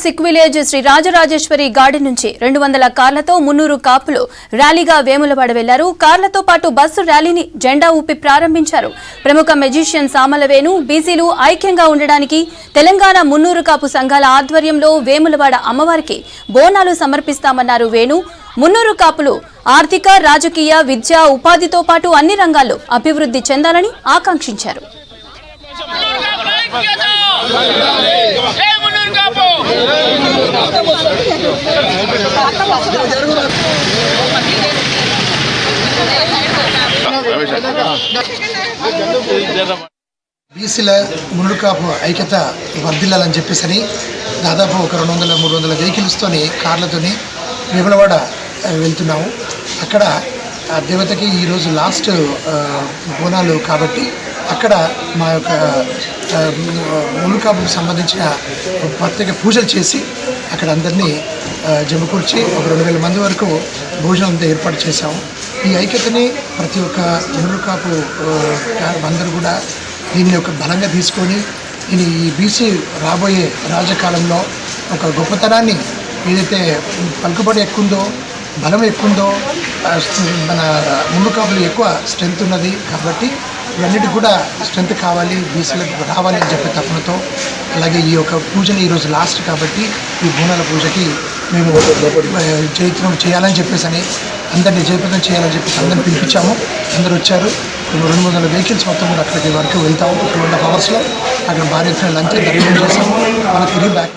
Sick village Shri Rajarajeshwari garden నుంచి 200 కార్లతో 300 కాపులు ర్యాలీగా వేములవాడ వెళ్లారు. కార్లతో పాటు బస్సు ర్యాలీని జెండా ఊపి ప్రారంభించారు. ప్రముఖ మెజిషియన్ సామల వేణు బీసీలు ఐక్యంగా ఉండడానికి తెలంగాణ 300 కాపు సంఘాల ఆధ్వర్యంలో వేములవాడ అమ్మవారికి బోనాలు సమర్పిస్తామన్నారు వేణు. 300 కాపులు ఆర్థిక, రాజకీయ, విద్య, ఉపాధితో పాటు అన్ని రంగాల్లో అభివృద్ధి చెందాలని ఆకాంక్షించారు. బీసీల మునుడు కాపు ఐక్యత వర్ధిల్లాలని చెప్పేసి దాదాపు ఒక 200-300 వెహికల్స్తోని కార్లతోని వేములవాడ వెళ్తున్నాము. అక్కడ దేవతకి ఈరోజు లాస్ట్ బోనాలు కాబట్టి అక్కడ మా యొక్క మునుడు కాపుకు సంబంధించిన ప్రత్యేక పూజలు చేసి అక్కడ అందరినీ జమకూర్చి ఒక 2000 మంది వరకు భోజనం ఏర్పాటు చేశాము. ఈ ఐక్యతని ప్రతి ఒక్క మునుడు కాపు అందరూ కూడా దీన్ని ఒక బలంగా తీసుకొని దీని ఈ బీసీ రాబోయే రాజకాలంలో ఒక గొప్పతనాన్ని ఏదైతే పలుకుబడి ఎక్కుందో, బలం ఎక్కుందో, మన మునుడు కాపులు ఎక్కువ స్ట్రెంత్ ఉన్నది కాబట్టి ఇవన్నిటికి కూడా స్ట్రెంత్ కావాలి, బీసీలకు రావాలి అని చెప్పే తపనతో అలాగే ఈ యొక్క పూజని ఈరోజు లాస్ట్ కాబట్టి ఈ బోనాల పూజకి మేము జయత్నం చేయాలని చెప్పేసి అందరినీ జయప్రదం చేయాలని చెప్పేసి అందరిని పిలిపించాము. అందరూ వచ్చారు. 200 వెహికల్స్ మొత్తం కూడా అక్కడికి వరకు వెళ్తాము. 2.5 అవర్స్లో అక్కడ భారీ లంచ్ దర్శనం చేసాము. మనకి తిరిగి బ్యాక్